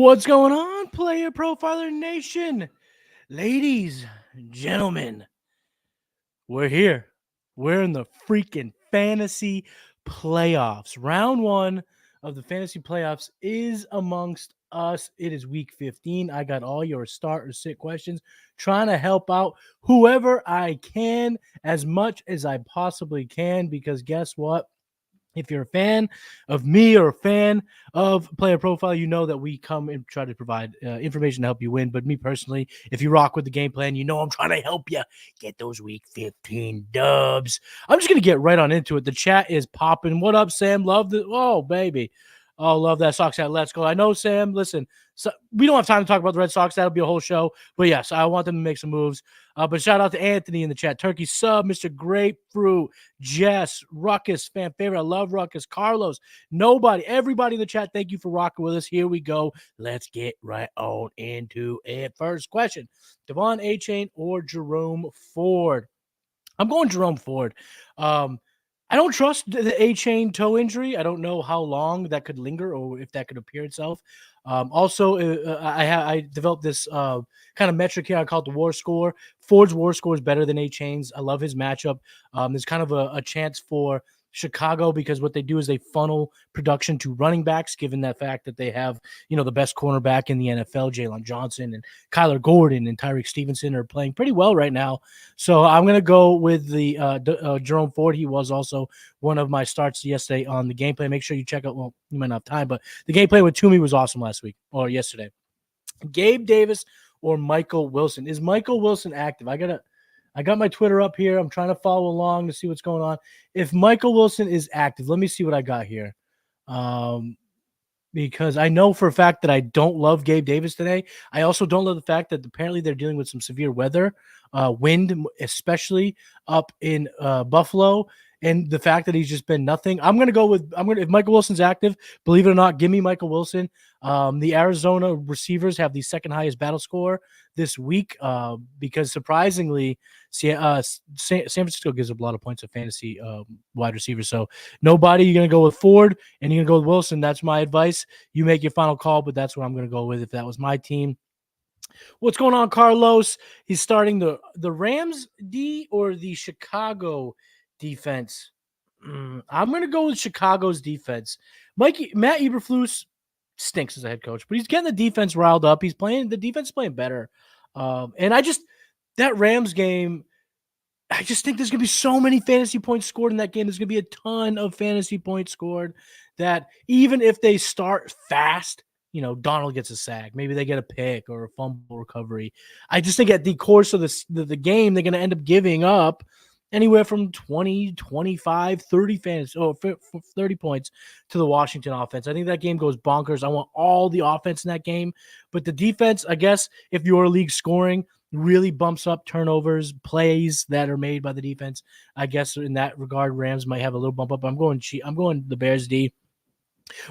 What's going on, Player Profiler Nation? Ladies, gentlemen, we're here. We're in the freaking fantasy playoffs. Round one of the fantasy playoffs is amongst us. It is week 15. I got all your start or sit questions, trying to help out whoever I can as much as I possibly can, because guess what? If you're a fan of me or a fan of Player Profile, you know that we come and try to provide information to help you win. But me personally, if you rock with the game plan, you know I'm trying to help you get those week 15 dubs. I'm just going to get right on into it. The chat is popping. What up, Sam? Love the... Oh, baby. Oh, love that Sox hat. Let's go. I know, Sam. Listen, so we don't have time to talk about the Red Sox. That'll be a whole show. But yes, I want them to make some moves. But shout out to Anthony in the chat. Turkey Sub, Mr. Grapefruit, Jess, Ruckus, fan favorite. I love Ruckus. Carlos, nobody, everybody in the chat, thank you for rocking with us. Here we go. Let's get right on into it. First question, Devon A-Chain or Jerome Ford? I'm going Jerome Ford. I don't trust the A-Chain toe injury. I don't know how long that could linger or if that could appear itself. Also, I developed this kind of metric here. I call it the WAR score. Ford's WAR score is better than A-Chain's. I love his matchup. There's kind of a chance for Chicago, because what they do is they funnel production to running backs, given that fact that they have, the best cornerback in the NFL, Jalen Johnson, and Kyler Gordon and Tyreek Stevenson are playing pretty well right now. So I'm going to go with the Jerome Ford. He was also one of my starts yesterday on the gameplay. Make sure you check out, well, you might not have time, but the gameplay with Toomey was awesome last week or yesterday. Gabe Davis or Michael Wilson? Is Michael Wilson active? I got my Twitter up here. I'm trying to follow along to see what's going on. If Michael Wilson is active, let me see what I got here. Because I know for a fact that I don't love Gabe Davis today. I also don't love the fact that apparently they're dealing with some severe weather, wind, especially up in Buffalo. And the fact that he's just been nothing. If Michael Wilson's active, believe it or not, give me Michael Wilson. The Arizona receivers have the second highest battle score this week because surprisingly, San Francisco gives up a lot of points of fantasy wide receivers. So nobody, you're going to go with Ford and you're going to go with Wilson. That's my advice. You make your final call, but that's what I'm going to go with if that was my team. What's going on, Carlos? He's starting the Rams D or the Chicago defense. I'm going to go with Chicago's defense. Matt Eberflus stinks as a head coach, but he's getting the defense riled up. The defense is playing better. And that Rams game, I just think there's going to be so many fantasy points scored in that game. There's going to be a ton of fantasy points scored that even if they start fast, Donald gets a sack. Maybe they get a pick or a fumble recovery. I just think at the course of the game, they're going to end up giving up anywhere from 20, 25, 30 fantasy, 30 points to the Washington offense. I think that game goes bonkers. I want all the offense in that game. But the defense, I guess, if your league scoring really bumps up turnovers, plays that are made by the defense, I guess in that regard, Rams might have a little bump up. I'm going the Bears D.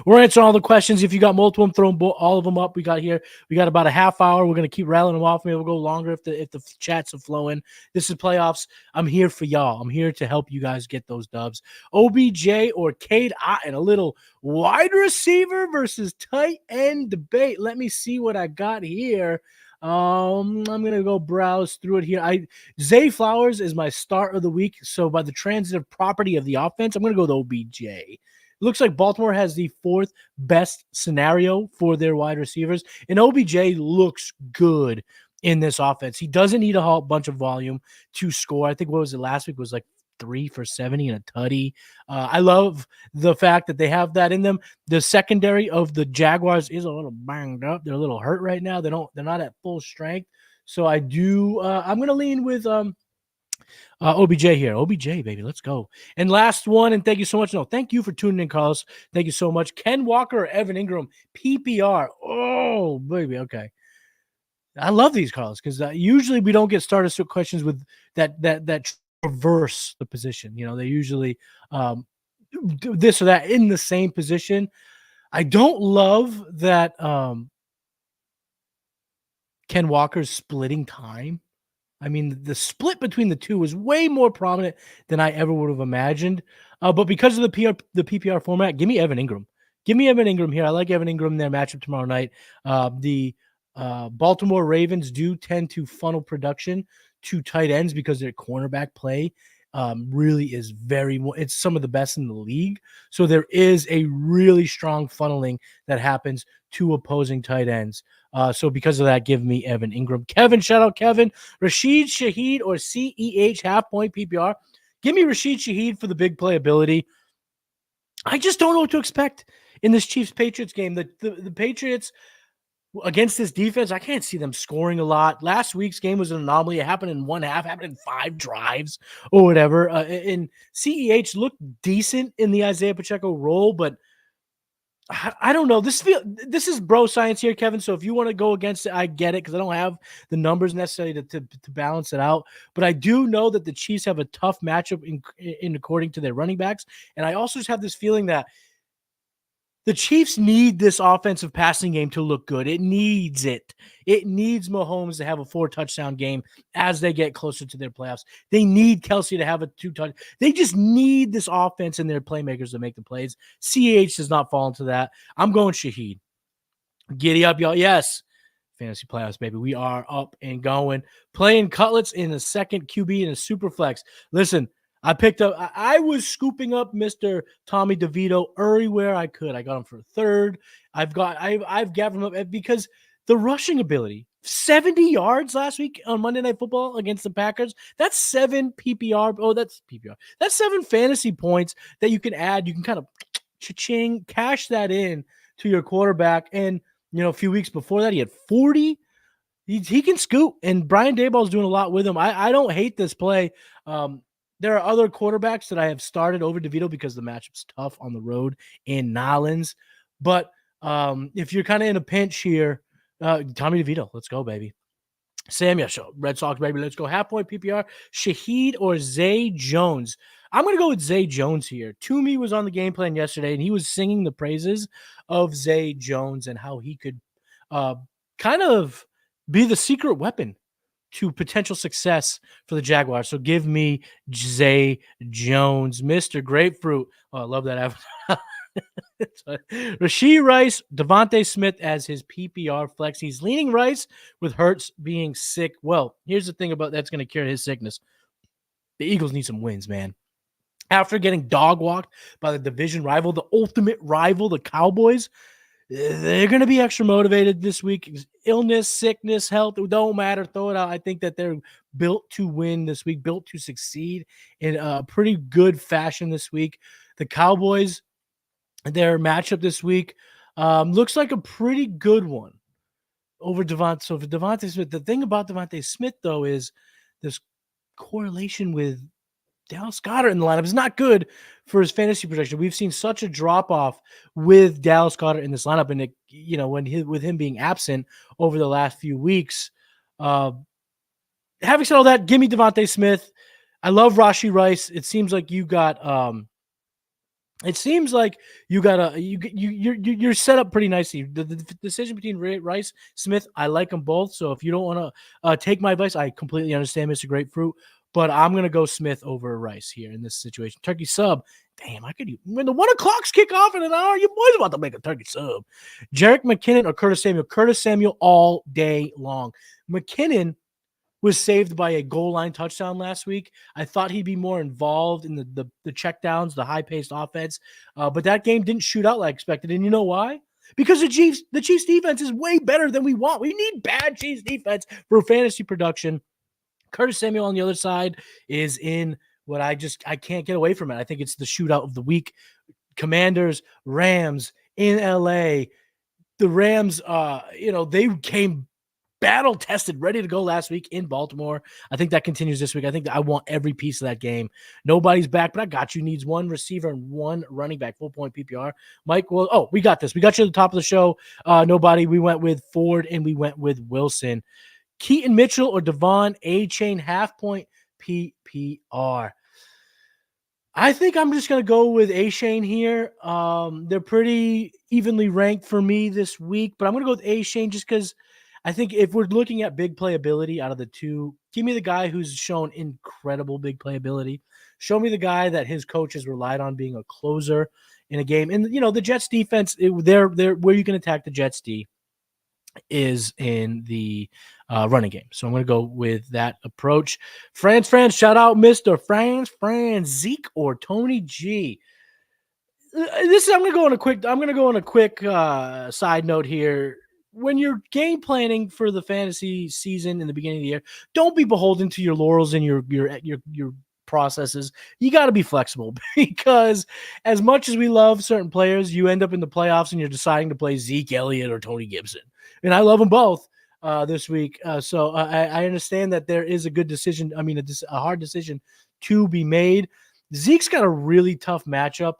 We're answering all the questions. If you got multiple, throw all of them up. We got about a half hour. We're going to keep rattling them off. Maybe we'll go longer if the chats are flowing. This is playoffs. I'm here for y'all. I'm here to help you guys get those dubs. OBJ or Cade Otton, a little wide receiver versus tight end debate. Let me see what I got here. I'm going to go browse through it here. Zay Flowers is my start of the week. So by the transitive property of the offense, I'm going to go with OBJ. Looks like Baltimore has the fourth best scenario for their wide receivers, and OBJ looks good in this offense. He doesn't need a whole bunch of volume to score. I think what was it last week was like 3 for 70 and a tutty. I love the fact that they have that in them. The secondary of the Jaguars is a little banged up. They're a little hurt right now. They're not at full strength. So I'm going to lean with OBJ here. OBJ, baby. Let's go. And last one, and thank you so much. No, thank you for tuning in, Carlos. Thank you so much. Ken Walker or Evan Ingram, PPR. Oh, baby. Okay. I love these, Carlos, because usually we don't get starter questions with that reverse the position. They usually do this or that in the same position. I don't love that Ken Walker's splitting time. I mean, the split between the two was way more prominent than I ever would have imagined. But because of the PPR format, give me Evan Ingram. Give me Evan Ingram here. I like Evan Ingram in their matchup tomorrow night. The Baltimore Ravens do tend to funnel production to tight ends because their cornerback play really is it's some of the best in the league. So there is a really strong funneling that happens to opposing tight ends. So because of that, give me Evan Ingram. Kevin, shout out Kevin. Rashid Shaheed or CEH half point PPR. Give me Rashid Shaheed for the big playability. I just don't know what to expect in this Chiefs-Patriots game. The Patriots against this defense, I can't see them scoring a lot. Last week's game was an anomaly. It happened in one half, happened in 5 drives or whatever. And CEH looked decent in the Isaiah Pacheco role, but I don't know. This is bro science here, Kevin. So if you want to go against it, I get it because I don't have the numbers necessarily to balance it out. But I do know that the Chiefs have a tough matchup in according to their running backs, and I also just have this feeling that the Chiefs need this offensive passing game to look good. It needs it. It needs Mahomes to have a 4-touchdown game as they get closer to their playoffs. They need Kelsey to have a 2-touchdown. They just need this offense and their playmakers to make the plays. CH does not fall into that. I'm going Shaheed. Giddy up, y'all. Yes. Fantasy playoffs, baby. We are up and going. Playing Cutlets in the second QB in a super flex. Listen, I was scooping up Mr. Tommy DeVito everywhere I could. I got him for a third. I've gathered him up because the rushing ability, 70 yards last week on Monday Night Football against the Packers. That's 7 PPR. Oh, that's PPR. That's 7 fantasy points that you can add. You can kind of cha-ching, cash that in to your quarterback. And, a few weeks before that, he had 40. He can scoot, and Brian Daboll's doing a lot with him. I don't hate this play. There are other quarterbacks that I have started over DeVito because the matchup's tough on the road in Nolans. But if you're kind of in a pinch here, Tommy DeVito, let's go, baby. Samuel, Red Sox, baby, let's go. Half point PPR, Shaheed or Zay Jones. I'm going to go with Zay Jones here. Toomey was on the game plan yesterday, and he was singing the praises of Zay Jones and how he could kind of be the secret weapon to potential success for the Jaguars. So give me Zay Jones, Mr. Grapefruit. Oh, I love that. Rashee Rice, Devontae Smith as his PPR flex. He's leaning Rice with Hurts being sick. Well, here's the thing about that's going to cure his sickness. The Eagles need some wins, man. After getting dog walked by the division rival, the ultimate rival, the Cowboys, they're going to be extra motivated this week. Illness, sickness, health, it don't matter. Throw it out. I think that they're built to win this week, built to succeed in a pretty good fashion this week. The Cowboys, their matchup this week looks like a pretty good one over Devontae. So for Devontae Smith, the thing about Devontae Smith, though, is this correlation with Dallas Goedert in the lineup is not good for his fantasy projection. We've seen such a drop-off with Dallas Goedert in this lineup, and with him being absent over the last few weeks. Having said all that, give me Devontae Smith. I love Rashee Rice. It seems like you got you're set up pretty nicely. The decision between Rice, Smith, I like them both. So if you don't want to take my advice, I completely understand, Mr. Grapefruit. But I'm going to go Smith over Rice here in this situation. Turkey sub. Damn, when the 1 o'clocks kick off in an hour, your boy's about to make a turkey sub. Jerick McKinnon or Curtis Samuel? Curtis Samuel all day long. McKinnon was saved by a goal line touchdown last week. I thought he'd be more involved in the checkdowns, the high-paced offense. But that game didn't shoot out like expected. And you know why? Because the Chiefs defense is way better than we want. We need bad Chiefs defense for fantasy production. Curtis Samuel on the other side is in what I can't get away from it. I think it's the shootout of the week. Commanders, Rams in LA. The Rams, they came battle tested, ready to go last week in Baltimore. I think that continues this week. I think that I want every piece of that game. Nobody's back, but I got you. Needs one receiver and one running back, full point PPR. Mike, we got this. We got you at the top of the show. Nobody. We went with Ford and we went with Wilson. Keaton Mitchell or Devon A-Chain half point PPR. I think I'm just going to go with A-Chain here. They're pretty evenly ranked for me this week, but I'm going to go with A-Chain just because I think if we're looking at big playability out of the two, give me the guy who's shown incredible big playability. Show me the guy that his coach has relied on being a closer in a game. And the Jets defense, they're where you can attack the Jets D is in the running game. So I'm going to go with that approach. France, shout out Mr. France, Zeke or Tony G. I'm going to go on a quick side note here. When you're game planning for the fantasy season in the beginning of the year, don't be beholden to your laurels and your processes. You got to be flexible because as much as we love certain players, you end up in the playoffs and you're deciding to play Zeke Elliott or Tony Gibson. And I love them both this week. So I understand that there is a good decision. I mean, a hard decision to be made. Zeke's got a really tough matchup,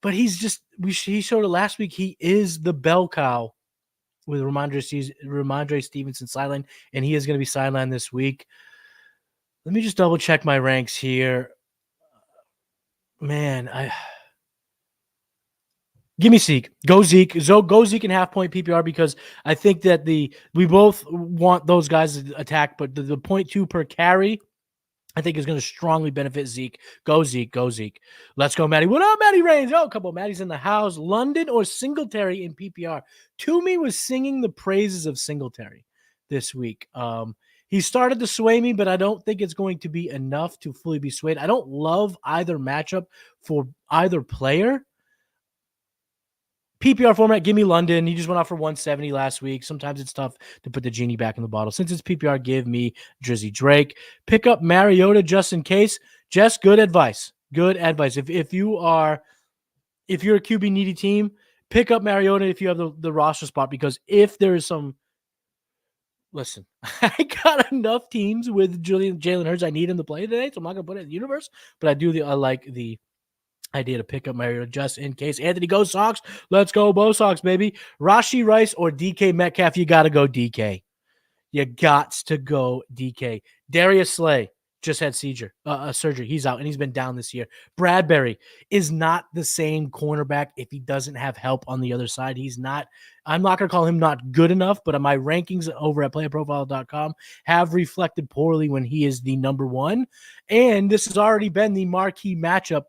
but he showed it last week. He is the bell cow with Ramondre Stevenson sideline, and he is going to be sidelined this week. Let me just double check my ranks here. Man, give me Zeke. Go Zeke. Go Zeke in half-point PPR because I think that we both want those guys to attack, but the 0.2 per carry I think is going to strongly benefit Zeke. Go Zeke. Go Zeke. Let's go, Matty. What up, Matty Reigns? Oh, a couple of Matty's in the house. London or Singletary in PPR? Toomey was singing the praises of Singletary this week. He started to sway me, but I don't think it's going to be enough to fully be swayed. I don't love either matchup for either player. PPR format, give me London. He just went off for 170 last week. Sometimes it's tough to put the genie back in the bottle. Since it's PPR, give me Drizzy Drake. Pick up Mariota just in case. Jess, good advice. Good advice. If you're a QB needy team, pick up Mariota if you have the roster spot because if there is some – listen, I got enough teams with Jalen Hurts I need him to play today, so I'm not going to put it in the universe, but I like the – idea to pick up Mariota just in case. Anthony, go Sox. Let's go, Bo Sox, baby. Rashee Rice or DK Metcalf, you got to go DK. You got to go DK. Darius Slay just had surgery. He's out, and he's been down this year. Bradbury is not the same cornerback if he doesn't have help on the other side. I'm not going to call him not good enough, but my rankings over at playerprofile.com have reflected poorly when he is the number one, and this has already been the marquee matchup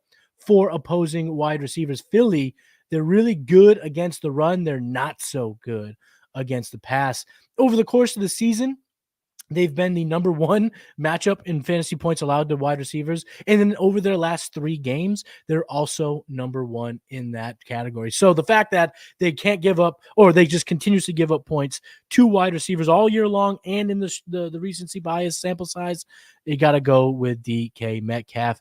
for opposing wide receivers. Philly, they're really good against the run. They're not so good against the pass. Over the course of the season, they've been the number one matchup in fantasy points allowed to wide receivers. And then over their last 3 games, they're also number one in that category. So the fact that they can't give up, or they just continuously give up points to wide receivers all year long and in the recency bias sample size, you got to go with DK Metcalf.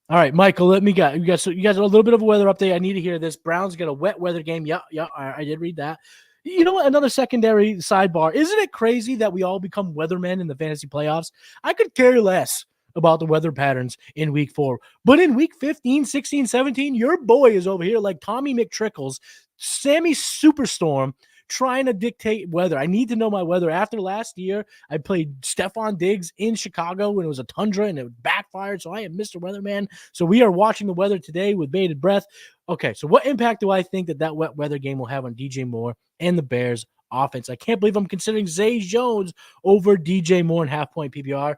All right, Michael, you got a little bit of a weather update. I need to hear this. Browns get a wet weather game. Yeah, I did read that. You know what? Another secondary sidebar. Isn't it crazy that we all become weathermen in the fantasy playoffs? I could care less about the weather patterns in week 4. But in week 15, 16, 17, your boy is over here like Tommy McTrickles, Sammy Superstorm, trying to dictate weather. I need to know my weather. After last year, I played Stephon Diggs in Chicago when it was a tundra and it backfired, so I am Mr. Weatherman. So we are watching the weather today with bated breath. Okay, so what impact do I think that wet weather game will have on DJ Moore and the Bears offense? I can't believe I'm considering Zay Jones over DJ Moore in half-point PPR.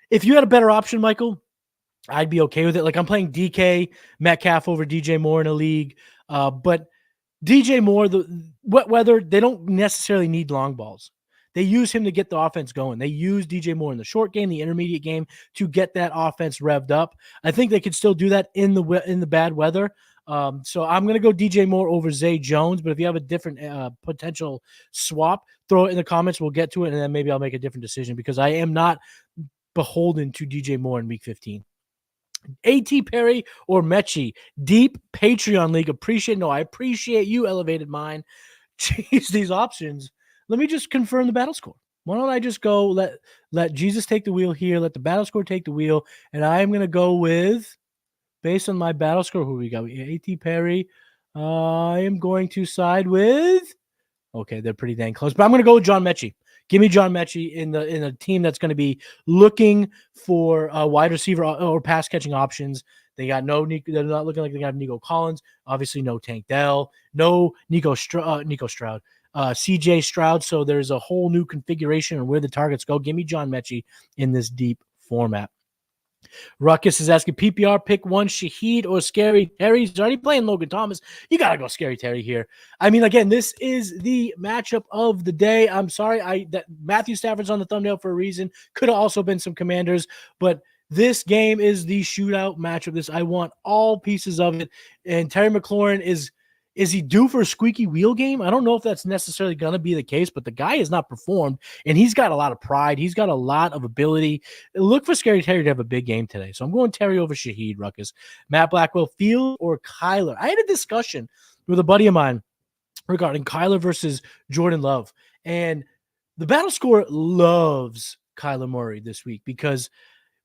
If you had a better option, Michael, I'd be okay with it. Like I'm playing DK Metcalf over DJ Moore in a league, but DJ Moore, the wet weather, they don't necessarily need long balls. They use him to get the offense going. They use DJ Moore in the short game, the intermediate game to get that offense revved up. I think they could still do that in the bad weather. So I'm going to go DJ Moore over Zay Jones. But if you have a different potential swap, throw it in the comments. We'll get to it, and then maybe I'll make a different decision because I am not beholden to DJ Moore in Week 15. A.T. Perry or Mechie, deep Patreon league. I appreciate you, Elevated Mind. Jeez, these options. Let me just confirm the battle score. Why don't I just go let Jesus take the wheel here, let the battle score take the wheel, and I'm going to go with, based on my battle score, who we got? A.T. Perry. I am going to side with, okay, they're pretty dang close, but I'm going to go with John Mechie. Give me John Mechie in a team that's going to be looking for wide receiver or pass catching options. They got they're not looking like they got Nico Collins. Obviously, no Tank Dell, no Nico Stroud. CJ Stroud. So there's a whole new configuration on where the targets go. Give me John Mechie in this deep format. Ruckus is asking PPR, pick one, Shaheed or Scary Terry. He's already playing Logan Thomas. You got to go Scary Terry here. I mean, again, this is the matchup of the day. I'm sorry, that Matthew Stafford's on the thumbnail for a reason. Could have also been some Commanders, but this game is the shootout matchup. I want all pieces of it. And Terry McLaurin is he due for a squeaky wheel game? I don't know if that's necessarily going to be the case, but the guy has not performed, and he's got a lot of pride. He's got a lot of ability. Look for Scary Terry to have a big game today. So I'm going Terry over Shaheed, Ruckus. Matt Blackwell, Field or Kyler? I had a discussion with a buddy of mine regarding Kyler versus Jordan Love, and the battle score loves Kyler Murray this week because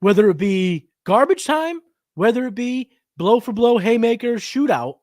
whether it be garbage time, whether it be blow for blow, haymaker, shootout,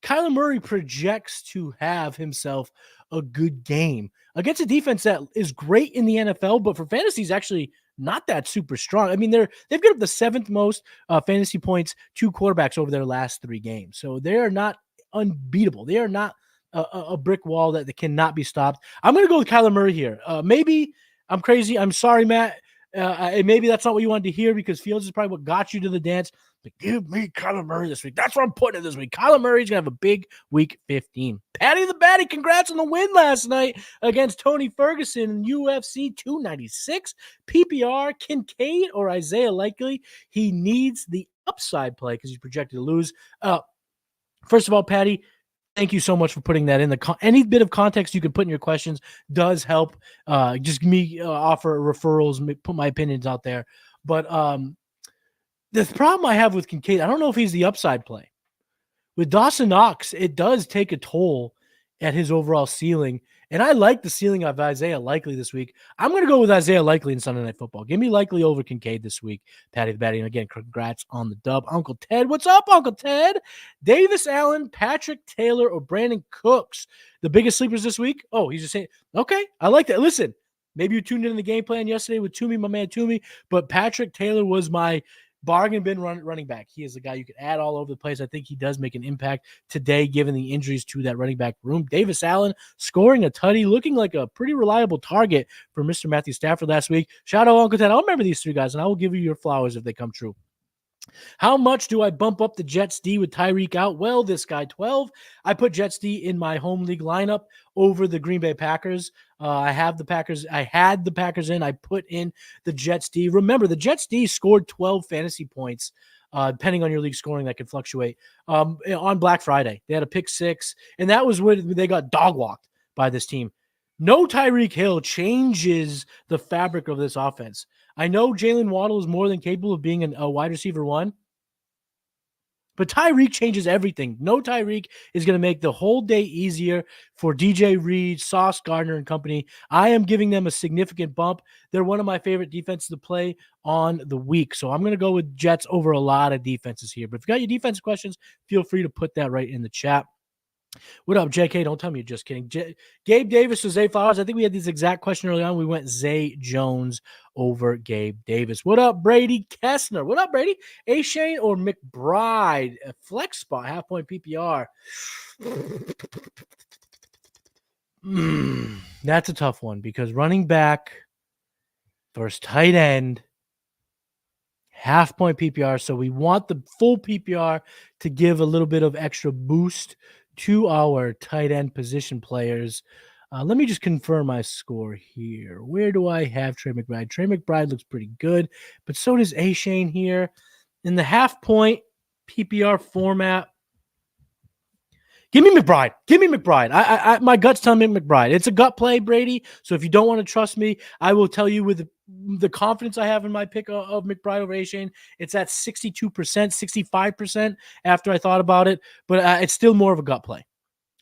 Kyler Murray projects to have himself a good game against a defense that is great in the NFL, but for fantasy is actually not that super strong. I mean, they've got up the 7th most fantasy points to quarterbacks over their last 3 games. So they are not unbeatable. They are not a brick wall that cannot be stopped. I'm going to go with Kyler Murray here. Maybe I'm crazy. I'm sorry, Matt. And maybe that's not what you wanted to hear because Fields is probably what got you to the dance. But give me Kyler Murray this week. That's what I'm putting it this week. Kyler Murray's going to have a big week 15. Patty the Batty, congrats on the win last night against Tony Ferguson in UFC 296. PPR, Kincaid or Isaiah Likely. He needs the upside play because he's projected to lose. First of all, Patty, thank you so much for putting that in. Any bit of context you can put in your questions does help. Just me offer referrals, put my opinions out there. But the problem I have with Kincaid, I don't know if he's the upside play. With Dawson Knox, it does take a toll at his overall ceiling. And I like the ceiling of Isaiah Likely this week. I'm going to go with Isaiah Likely in Sunday Night Football. Give me Likely over Kincaid this week. Patty the Batty. And again, congrats on the dub. Uncle Ted, what's up, Uncle Ted? Davis Allen, Patrick Taylor, or Brandon Cooks. The biggest sleepers this week? Oh, he's just saying, okay, I like that. Listen, maybe you tuned in the game plan yesterday with Toomey, my man Toomey, but Patrick Taylor was my bargain bin running back. He is a guy you can add all over the place. I think he does make an impact today, given the injuries to that running back room. Davis Allen scoring a tutty, looking like a pretty reliable target for Mr. Matthew Stafford last week. Shout out Uncle Ted. I'll remember these 3 guys, and I will give you your flowers if they come true. How much do I bump up the Jets D with Tyreek out? Well, this guy 12. I put Jets D in my home league lineup over the Green Bay Packers. I had the Packers in. I put in the Jets D. Remember, the Jets D scored 12 fantasy points, depending on your league scoring that can fluctuate, on Black Friday. They had a pick 6, and that was when they got dog walked by this team. No Tyreek Hill changes the fabric of this offense. I know Jalen Waddle is more than capable of being a wide receiver 1, but Tyreek changes everything. No Tyreek is going to make the whole day easier for DJ Reed, Sauce Gardner, and company. I am giving them a significant bump. They're one of my favorite defenses to play on the week. So I'm going to go with Jets over a lot of defenses here. But if you got your defense questions, feel free to put that right in the chat. What up, JK? Don't tell me you're just kidding. Gabe Davis or Zay Flowers? I think we had this exact question early on. We went Zay Jones over Gabe Davis. What up, Brady Kessner? What up, Brady? A-Shane or McBride? A flex spot, half-point PPR. That's a tough one because running back versus tight end, half-point PPR. So we want the full PPR to give a little bit of extra boost to our tight end position players. Let me just confirm my score here. Where do I have Trey McBride? Trey McBride looks pretty good, but so does A-Shane here. In the half-point PPR format, give me McBride. Give me McBride. My gut's telling me McBride. It's a gut play, Brady. So if you don't want to trust me, I will tell you with the confidence I have in my pick of McBride over A-Shane, it's at 62%, 65% after I thought about it, but it's still more of a gut play.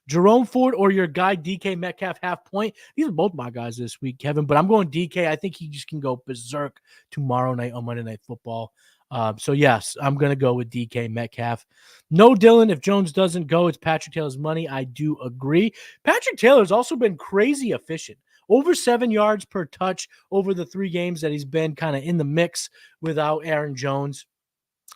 Jerome Ford or your guy DK Metcalf half point. These are both my guys this week, Kevin, but I'm going DK. I think he just can go berserk tomorrow night on Monday Night Football. So yes, I'm going to go with DK Metcalf. No Dylan. If Jones doesn't go, it's Patrick Taylor's money. I do agree. Patrick Taylor's also been crazy efficient. Over 7 yards per touch over the 3 games that he's been kind of in the mix without Aaron Jones.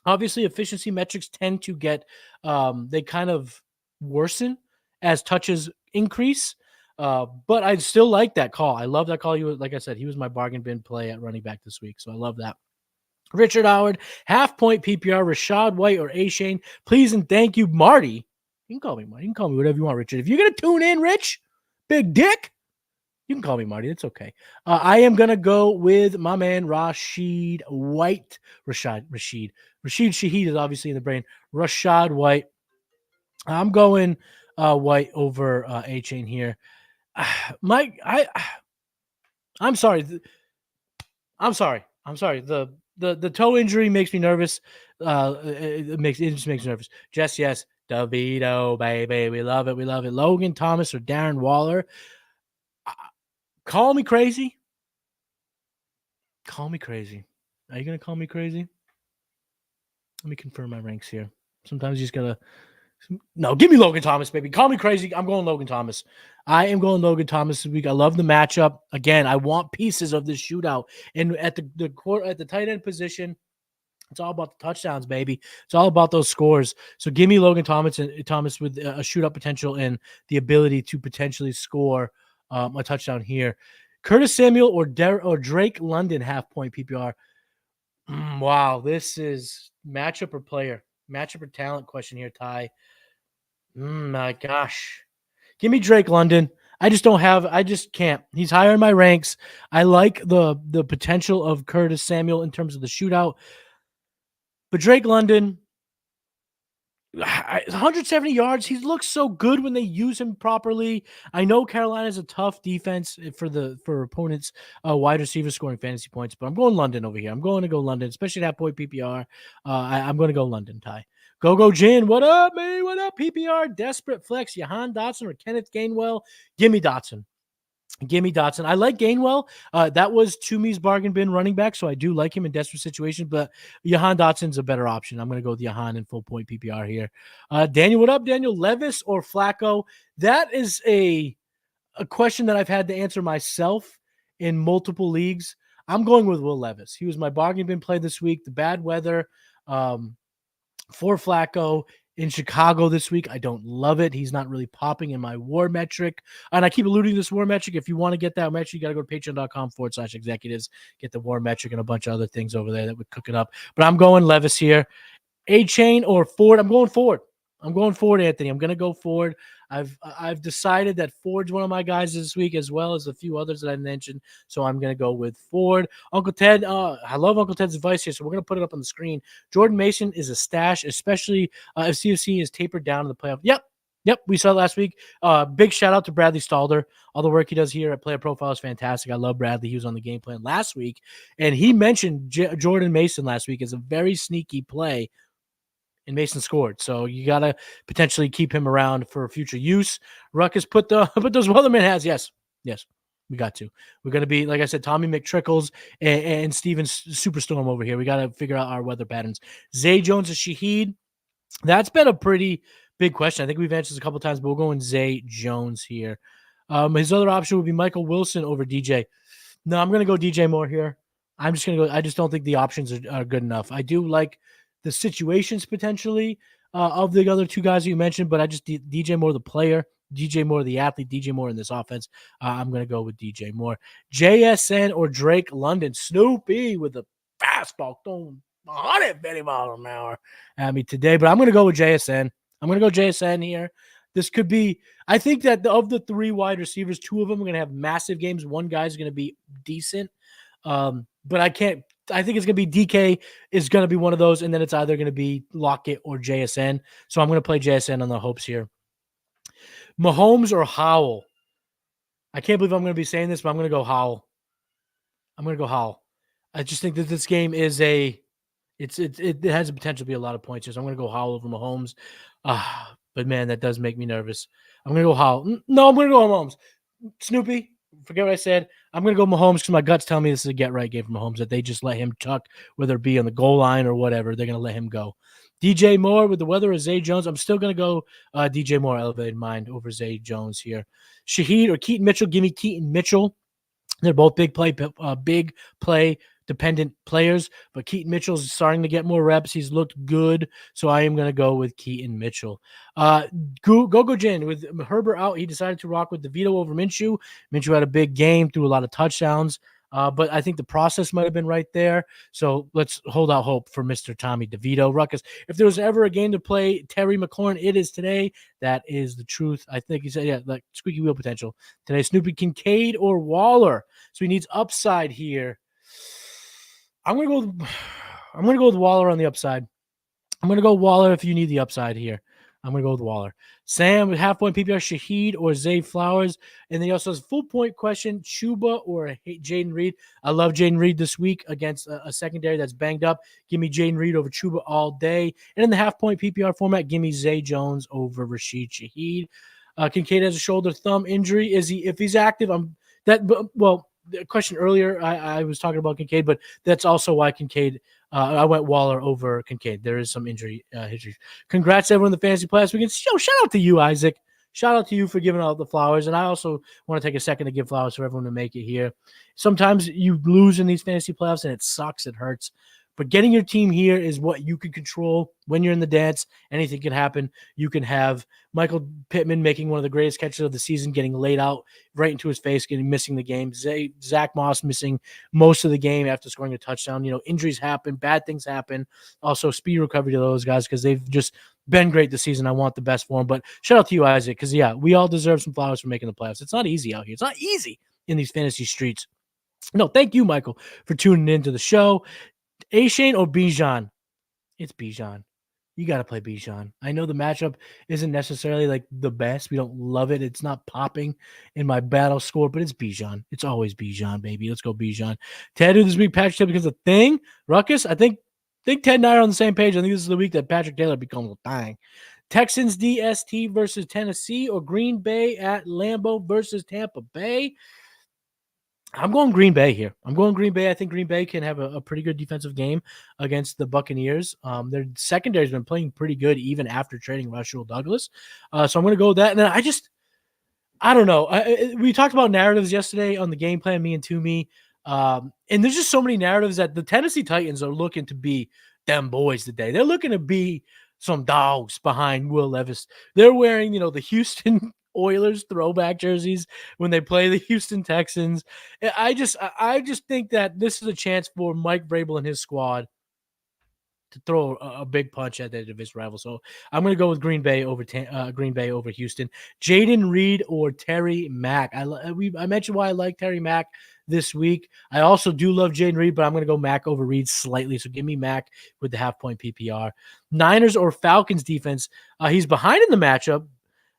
Obviously, efficiency metrics tend to get, they kind of worsen as touches increase. But I still like that call. I love that call. He was, like I said, he was my bargain bin play at running back this week. So I love that. Richard Howard, half point PPR, Rashad White or A-Shane. Please and thank you, Marty. You can call me Marty. You can call me whatever you want, Richard. If you're going to tune in, Rich, big dick, you can call me Marty. It's okay. I am going to go with my man, Rashid White. Rashid Shaheed is obviously in the brain. Rashad White. I'm going White over A-Chain here. Mike, I'm sorry. I'm sorry. The toe injury makes me nervous. It just makes me nervous. Just yes, DeVito, baby, we love it. Logan Thomas or Darren Waller. Call me crazy. Call me crazy. Are you gonna call me crazy? Let me confirm my ranks here. Sometimes you just gotta. No, give me Logan Thomas, baby. Call me crazy. I'm going Logan Thomas. I am going Logan Thomas this week. I love the matchup. Again, I want pieces of this shootout. And at the tight end position, it's all about the touchdowns, baby. It's all about those scores. So give me Logan Thomas with a shootout potential and the ability to potentially score a touchdown here. Curtis Samuel or Drake London half point PPR. Wow, this is matchup or player, matchup or talent question here, Ty. My gosh. Give me Drake London. I just can't. He's higher in my ranks. I like the potential of Curtis Samuel in terms of the shootout. But Drake London, 170 yards. He looks so good when they use him properly. I know Carolina's a tough defense for opponents, wide receivers scoring fantasy points, but I'm going London over here. I'm going to go London, especially that point PPR. I'm going to go London, Ty. Go, Jin. What up, man? What up, PPR? Desperate flex. Jahan Dotson or Kenneth Gainwell? Give me Dotson. I like Gainwell. That was Toomey's bargain bin running back, so I do like him in desperate situations, but Jahan Dotson's a better option. I'm going to go with Jahan in full point PPR here. Daniel, what up, Daniel? Levis or Flacco? That is a question that I've had to answer myself in multiple leagues. I'm going with Will Levis. He was my bargain bin play this week. The bad weather for Flacco in Chicago this week, I don't love it. He's not really popping in my WAR metric. And I keep alluding to this WAR metric. If you want to get that metric, you got to go to patreon.com/executives, get the WAR metric and a bunch of other things over there that would cook it up. But I'm going Levis here. A-Chain or Ford? I'm going Ford. Anthony. I'm going to go Ford. I've decided that Ford's one of my guys this week, as well as a few others that I mentioned. So I'm going to go with Ford. Uncle Ted, I love Uncle Ted's advice here, so we're going to put it up on the screen. Jordan Mason is a stash, especially if CFC is tapered down in the playoff. Yep, we saw it last week. Big shout out to Bradley Stalder. All the work he does here at Player Profile is fantastic. I love Bradley. He was on the game plan last week, and he mentioned Jordan Mason last week as a very sneaky play. And Mason scored, so you got to potentially keep him around for future use. Ruckus put those Weatherman hats. Yes, we got to. We're going to be, like I said, Tommy McTrickles and Steven Superstorm over here. We got to figure out our weather patterns. Zay Jones and Shaheed. That's been a pretty big question. I think we've answered this a couple times, but we're going Zay Jones here. His other option would be Michael Wilson over DJ. No, I'm going to go DJ Moore here. I'm just going to go. I just don't think the options are good enough. I do like the situations potentially of the other two guys you mentioned, but I just DJ Moore the player, DJ Moore the athlete, DJ Moore in this offense. I'm going to go with DJ Moore. JSN or Drake London. Snoopy with the fastball throwing 150 miles an hour at me today, but I'm going to go with JSN. I'm going to go JSN here. This could be, I think that of the three wide receivers, two of them are going to have massive games. One guy's going to be decent, but I think it's going to be DK is going to be one of those, and then it's either going to be Lockett or JSN. So I'm going to play JSN on the hopes here. Mahomes or Howell? I can't believe I'm going to be saying this, but I'm going to go Howell. I just think that this game is it has the potential to be a lot of points here. So I'm going to go Howell over Mahomes. But man, that does make me nervous. I'm going to go Howell. No, I'm going to go Mahomes. Snoopy, forget what I said. I'm going to go Mahomes because my gut's telling me this is a get-right game for Mahomes, that they just let him tuck, whether it be on the goal line or whatever. They're going to let him go. DJ Moore with the weather or Zay Jones. I'm still going to go DJ Moore, elevated mind, over Zay Jones here. Shaheed or Keaton Mitchell. Give me Keaton Mitchell. They're both big play dependent players, but Keaton Mitchell's starting to get more reps. He's looked good, so I am going to go with Keaton Mitchell. Go Jin, with Herbert out, he decided to rock with DeVito over Minshew. Minshew had a big game, threw a lot of touchdowns. But I think the process might have been right there. So let's hold out hope for Mr. Tommy DeVito. Ruckus, if there was ever a game to play Terry McLaurin, it is today. That is the truth. I think he said, yeah, like squeaky wheel potential today. Snoopy Kincaid or Waller. So he needs upside here. I'm gonna go with Waller on the upside. I'm gonna go Waller if you need the upside here. I'm going to go with Waller. Sam, half-point PPR, Shaheed or Zay Flowers. And then he also has full-point question, Chuba or Jaden Reed. I love Jaden Reed this week against a secondary that's banged up. Give me Jaden Reed over Chuba all day. And in the half-point PPR format, give me Zay Jones over Rashid Shaheed. Kincaid has a shoulder thumb injury. If he's active, the question earlier, I was talking about Kincaid, but that's also why Kincaid I went Waller over Kincaid. There is some injury history. Congrats, everyone in the fantasy playoffs weekend. Shout out to you, Isaac. Shout out to you for giving out the flowers. And I also want to take a second to give flowers for everyone to make it here. Sometimes you lose in these fantasy playoffs and it sucks. It hurts. But getting your team here is what you can control when you're in the dance. Anything can happen. You can have Michael Pittman making one of the greatest catches of the season, getting laid out right into his face, missing the game. Zach Moss missing most of the game after scoring a touchdown. Injuries happen. Bad things happen. Also, speedy recovery to those guys because they've just been great this season. I want the best for them. But shout out to you, Isaac, because, yeah, we all deserve some flowers for making the playoffs. It's not easy out here. It's not easy in these fantasy streets. No, thank you, Michael, for tuning into the show. A-Shane or Bijan? It's Bijan. You got to play Bijan. I know the matchup isn't necessarily like the best. We don't love it. It's not popping in my battle score, but it's Bijan. It's always Bijan, baby. Let's go Bijan. Ted, this week, Patrick Taylor becomes a thing. Ruckus, I think Ted and I are on the same page. I think this is the week that Patrick Taylor becomes a thing. Texans DST versus Tennessee or Green Bay at Lambeau versus Tampa Bay. I'm going Green Bay here. I'm going Green Bay. I think Green Bay can have a pretty good defensive game against the Buccaneers. Their secondary has been playing pretty good even after trading Russell Douglas. So I'm going to go with that. And then I don't know. We talked about narratives yesterday on the game plan, me and Toomey. And there's just so many narratives that the Tennessee Titans are looking to be them boys today. They're looking to be some dogs behind Will Levis. They're wearing, the Houston Oilers throwback jerseys when they play the Houston Texans. I just think that this is a chance for Mike Vrabel and his squad to throw a big punch at their division rival. So I'm going to go with Green Bay over Houston. Jaden Reed or Terry Mack. I mentioned why I like Terry Mack this week. I also do love Jaden Reed, but I'm going to go Mack over Reed slightly. So give me Mack with the half-point PPR. Niners or Falcons defense. He's behind in the matchup.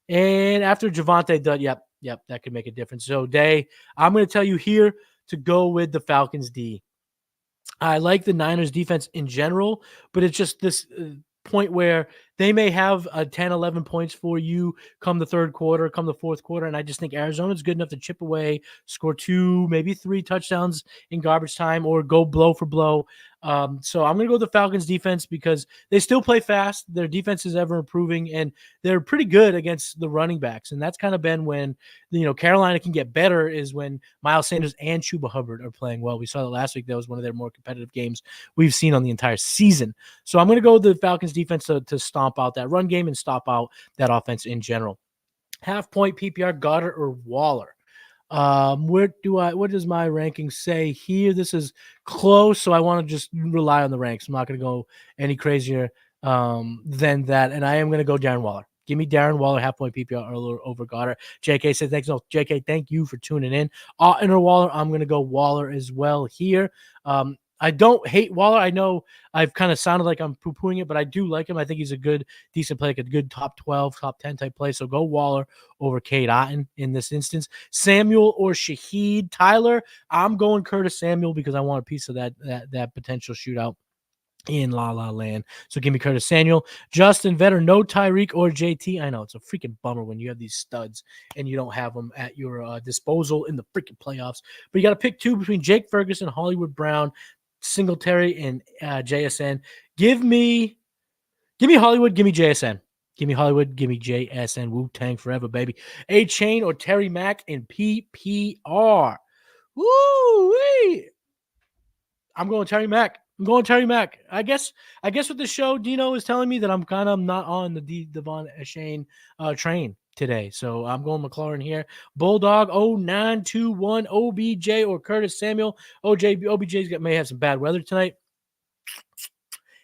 And after Javonte Dutt, yep, that could make a difference. So, I'm going to tell you here to go with the Falcons D. I like the Niners defense in general, but it's just this point where they may have 10, 11 points for you come the third quarter, come the fourth quarter, and I just think Arizona's good enough to chip away, score 2, maybe 3 touchdowns in garbage time, or go blow for blow. So I'm going to go with the Falcons defense because they still play fast. Their defense is ever improving, and they're pretty good against the running backs. And that's kind of been when, Carolina can get better is when Miles Sanders and Chuba Hubbard are playing well. We saw that last week. That was one of their more competitive games we've seen on the entire season. So I'm going to go with the Falcons defense to stomp out that run game and stop out that offense in general. Half-point PPR, Goddard or Waller? What does my ranking say here? This is close, so I want to just rely on the ranks. I'm not going to go any crazier than that, and I am going to go Darren Waller. Give me Darren Waller, half-point PPR over Goddard. JK says thanks. No, JK, thank you for tuning in. Or Waller, I'm going to go Waller as well here. I don't hate Waller. I know I've kind of sounded like I'm poo-pooing it, but I do like him. I think he's a good, decent play, like a good top 12, top 10 type play. So go Waller over Cade Otton in this instance. Samuel or Shaheed. Tyler, I'm going Curtis Samuel because I want a piece of that potential shootout in La La Land. So give me Curtis Samuel. Justin Vetter, no Tyreek or JT. I know it's a freaking bummer when you have these studs and you don't have them at your disposal in the freaking playoffs. But you got to pick 2 between Jake Ferguson, Hollywood Brown, Singletary, and JSN. Give me Hollywood. Give me JSN. Give me Hollywood. Give me JSN. Wu-Tang forever, baby. A-Chain or Terry Mack in PPR. Woo-wee. I'm going Terry Mack. I'm going Terry Mack. I guess with the show, Dino is telling me that I'm kind of not on the Devon Achane train today. So I'm going McLaurin here. Bulldog 0921 OBJ or Curtis Samuel. OBJ's may have some bad weather tonight.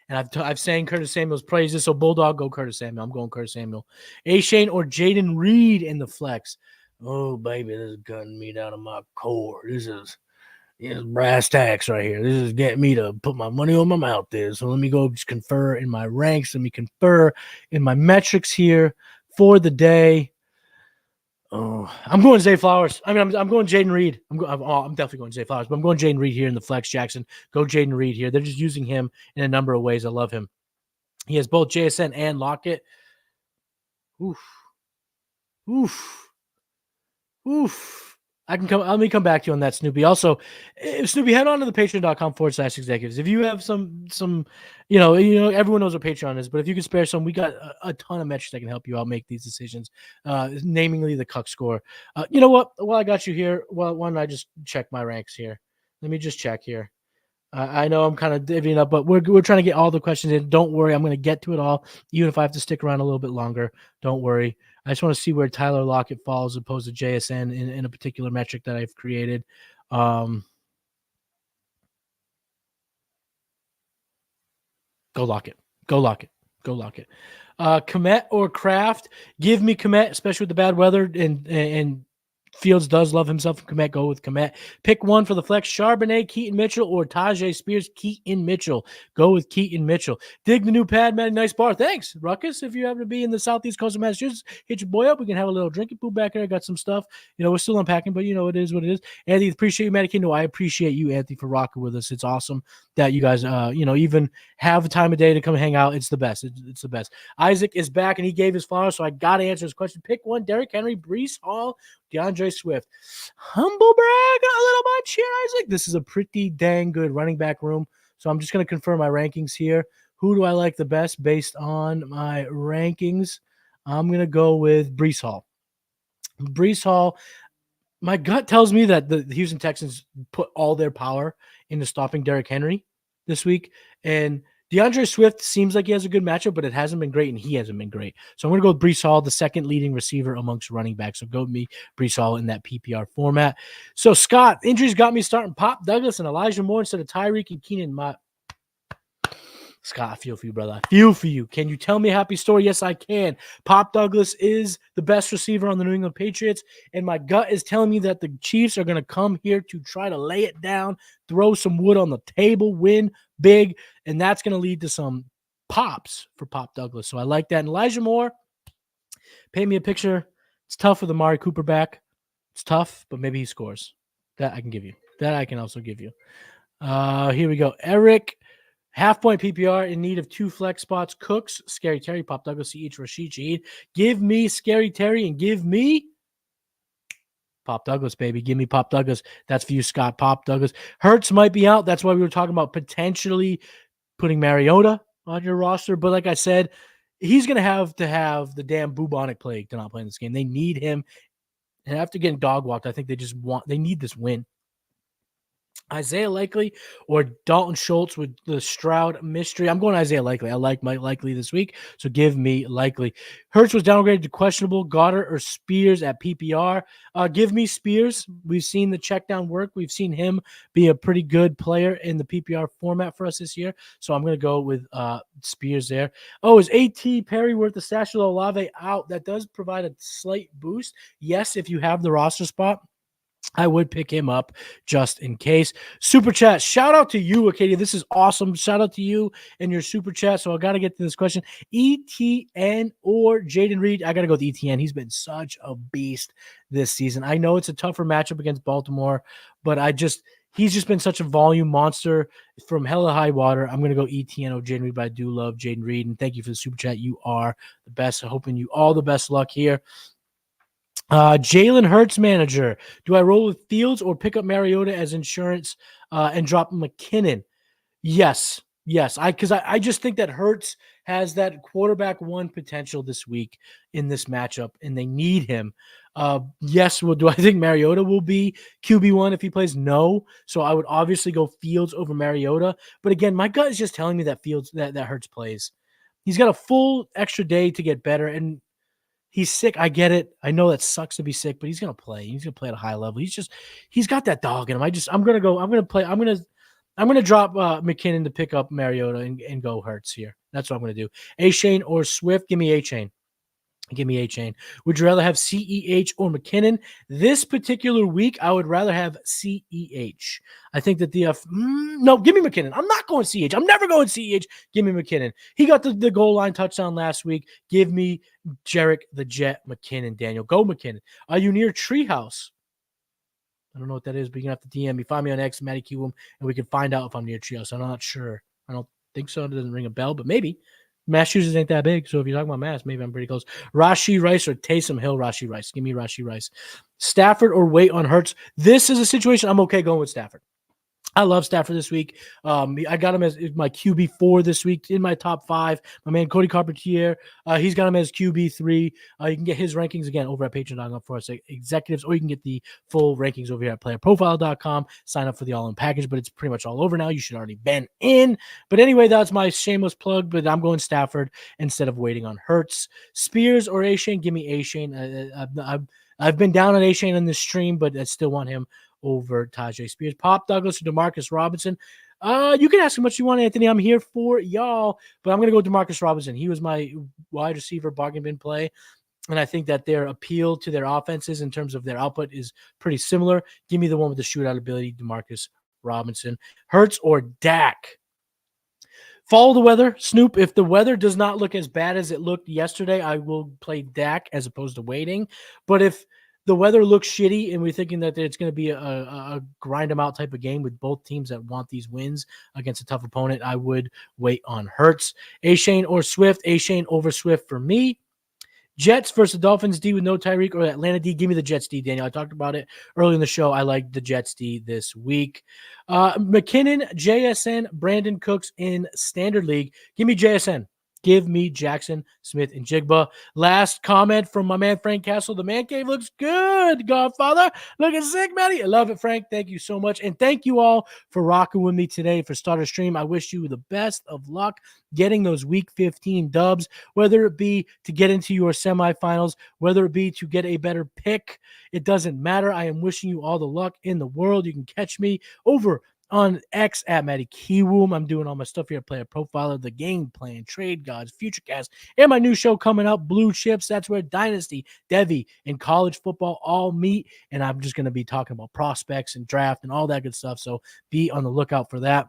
And I've sang Curtis Samuel's praises. So Bulldog, go Curtis Samuel. I'm going Curtis Samuel. Achane or Jaden Reed in the flex. Oh, baby, this is cutting me down to my core. This is brass tacks right here. This is getting me to put my money on my mouth there. So let me go just confer in my ranks. Let me confer in my metrics here for the day. Oh, I'm going Zay Flowers. I mean, I'm going Jaden Reed. I'm definitely going Zay Flowers, but I'm going Jaden Reed here in the flex. Jackson, go Jaden Reed here. They're just using him in a number of ways. I love him. He has both JSN and Lockett. Oof. Let me come back to you on that, Snoopy. Also, Snoopy, head on to the patreon.com/executives. If you have some, everyone knows what Patreon is, but if you can spare some, we got a ton of metrics that can help you out make these decisions, namely the Cuck score. You know what? While I got you here, why don't I just check my ranks here? Let me just check here. I know I'm kind of divvying up, but we're trying to get all the questions in. Don't worry. I'm going to get to it all, even if I have to stick around a little bit longer. Don't worry. I just want to see where Tyler Lockett falls as opposed to JSN in a particular metric that I've created. Go Lockett. Go Lockett. Go Lockett. Komet or Kraft? Give me Komet, especially with the bad weather and Fields does love himself from Komet. Go with Komet. Pick one for the flex. Charbonnet, Keaton Mitchell, or Tajay Spears. Keaton Mitchell. Go with Keaton Mitchell. Dig the new pad, man. Nice bar. Thanks, Ruckus. If you happen to be in the southeast coast of Massachusetts, hit your boy up. We can have a little drinking pool back there. I got some stuff. We're still unpacking, but it is what it is. Anthony, appreciate you, Matty Kendo. I appreciate you, Anthony, for rocking with us. It's awesome that you guys, even have the time of day to come hang out. It's the best. It's the best. Isaac is back, and he gave his flowers, so I got to answer his question. Pick one. Derrick Henry, Breece Hall, DeAndre Swift. Humble brag a little much here, Isaac. This is a pretty dang good running back room. So I'm just going to confirm my rankings here. Who do I like the best based on my rankings? I'm going to go with Breece Hall. Breece Hall, my gut tells me that the Houston Texans put all their power into stopping Derrick Henry this week. And DeAndre Swift seems like he has a good matchup, but it hasn't been great, and he hasn't been great. So I'm going to go with Breece Hall, the second leading receiver amongst running backs. So go with me, Breece Hall, in that PPR format. So, Scott, injuries got me starting Pop Douglas and Elijah Moore instead of Tyreek and Keenan Mott. Scott, I feel for you, brother. I feel for you. Can you tell me a happy story? Yes, I can. Pop Douglas is the best receiver on the New England Patriots, and my gut is telling me that the Chiefs are going to come here to try to lay it down, throw some wood on the table, win big, and that's going to lead to some pops for Pop Douglas. So I like that. And Elijah Moore, paint me a picture. It's tough with Amari Cooper back. It's tough, but maybe he scores. That I can give you. That I can also give you. Here we go. Eric. Half-point PPR in need of 2 flex spots. Cooks, Scary Terry, Pop Douglas, each Rashid Shaheed. Give me Scary Terry and give me Pop Douglas, baby. Give me Pop Douglas. That's for you, Scott. Pop Douglas. Hurts might be out. That's why we were talking about potentially putting Mariota on your roster. But like I said, he's going to have the damn bubonic plague to not play in this game. They need him. And after getting dog walked, I think they need this win. Isaiah Likely or Dalton Schultz with the Stroud mystery. I'm going Isaiah Likely. I like Mike Likely this week, so give me Likely. Hurts was downgraded to questionable. Goddard or Spears at PPR. Give me Spears. We've seen the check down work. We've seen him be a pretty good player in the PPR format for us this year, so I'm going to go with Spears there. Oh, is A.T. Perry worth the Stash Olave out? That does provide a slight boost. Yes, if you have the roster spot, I would pick him up just in case. Super chat. Shout out to you, Acadia. This is awesome. Shout out to you and your super chat. So I got to get to this question. ETN or Jaden Reed? I got to go with ETN. He's been such a beast this season. I know it's a tougher matchup against Baltimore, but he's just been such a volume monster from hella high water. I'm going to go ETN or Jaden Reed, but I do love Jaden Reed. And thank you for the super chat. You are the best. I'm hoping you all the best luck here. Jalen Hurts manager. Do I roll with Fields or pick up Mariota as insurance and drop McKinnon? Yes. I just think that Hurts has that quarterback one potential this week in this matchup, and they need him. Yes, well, do I think Mariota will be QB1 if he plays? No. So I would obviously go Fields over Mariota. But again, my gut is just telling me that Fields that Hurts plays. He's got a full extra day to get better, and he's sick. I get it. I know that sucks to be sick, but he's gonna play. He's gonna play at a high level. He's got that dog in him. I'm gonna drop McKinnon to pick up Mariota and go Hurts here. That's what I'm gonna do. A-Chain or Swift? Give me A-Chain. Give me A-Chain. Would you rather have CEH or McKinnon? This particular week, I would rather have CEH. I think that no, give me McKinnon. I'm not going CEH. I'm never going CEH. Give me McKinnon. He got the goal line touchdown last week. Give me Jarek the Jet McKinnon, Daniel. Go McKinnon. Are you near Treehouse? I don't know what that is, but you can have to DM me. Find me on X, Matty Kiwoom, and we can find out if I'm near Treehouse. I'm not sure. I don't think so. It doesn't ring a bell, but maybe. Massachusetts ain't that big, so if you're talking about Mass, maybe I'm pretty close. Rashi Rice or Taysom Hill? Rashi Rice. Give me Rashi Rice. Stafford or wait on Hurts? This is a situation I'm okay going with Stafford. I love Stafford this week. I got him as my QB4 this week in my top 5. My man Cody Carpentier, he's got him as QB3. You can get his rankings again over at patreon.com for us executives, or you can get the full rankings over here at playerprofile.com. Sign up for the all-in package, but it's pretty much all over now. You should already been in. But anyway, that's my shameless plug, but I'm going Stafford instead of waiting on Hurts. Spears or A-Chain? Give me A-Chain. I've been down on A-Chain in this stream, but I still want him over Tajay Spears. Pop Douglas or Demarcus Robinson? You can ask how much you want, Anthony. I'm here for y'all, but I'm going to go Demarcus Robinson. He was my wide receiver bargain bin play, and I think that their appeal to their offenses in terms of their output is pretty similar. Give me the one with the shootout ability, Demarcus Robinson. Hurts or Dak? Follow the weather, Snoop. If the weather does not look as bad as it looked yesterday, I will play Dak as opposed to waiting. But if the weather looks shitty and we're thinking that it's going to be a grind them out type of game with both teams that want these wins against a tough opponent, I would wait on Hurts. A-Chain or Swift? A-Chain over Swift for me. Jets versus Dolphins D with no Tyreek or Atlanta D? Give me the Jets D, Daniel. I talked about it early in the show. I like the Jets D this week. McKinnon, JSN, Brandon Cooks in Standard League. Give me JSN. Give me Jackson, Smith, and Jigba. Last comment from my man Frank Castle. The man cave looks good, Godfather. Looking sick, Matty. I love it, Frank. Thank you so much. And thank you all for rocking with me today for Starter Stream. I wish you the best of luck getting those Week 15 dubs, whether it be to get into your semifinals, whether it be to get a better pick. It doesn't matter. I am wishing you all the luck in the world. You can catch me over on X at Matty Kiwoom. I'm doing all my stuff here at Player Profiler, the Game Plan, Trade Gods, Futurecast, and my new show coming up, Blue Chips. That's where Dynasty, Devy, and college football all meet. And I'm just going to be talking about prospects and draft and all that good stuff. So be on the lookout for that.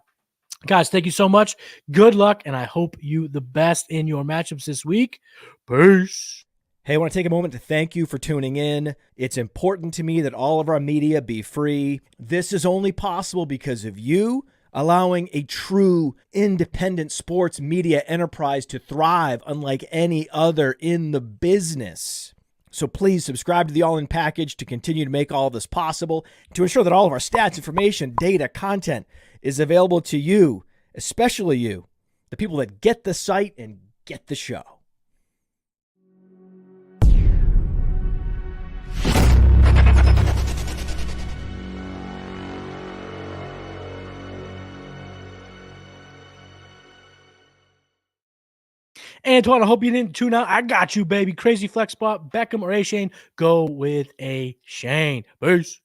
Guys, thank you so much. Good luck, and I hope you the best in your matchups this week. Peace. Hey, I want to take a moment to thank you for tuning in. It's important to me that all of our media be free. This is only possible because of you allowing a true independent sports media enterprise to thrive unlike any other in the business. So please subscribe to the All-In Package to continue to make all of this possible, to ensure that all of our stats, information, data, content is available to you, especially you, the people that get the site and get the show. Antoine, I hope you didn't tune out. I got you, baby. Crazy flex spot, Beckham or A-Chain. Go with A-Chain. Peace.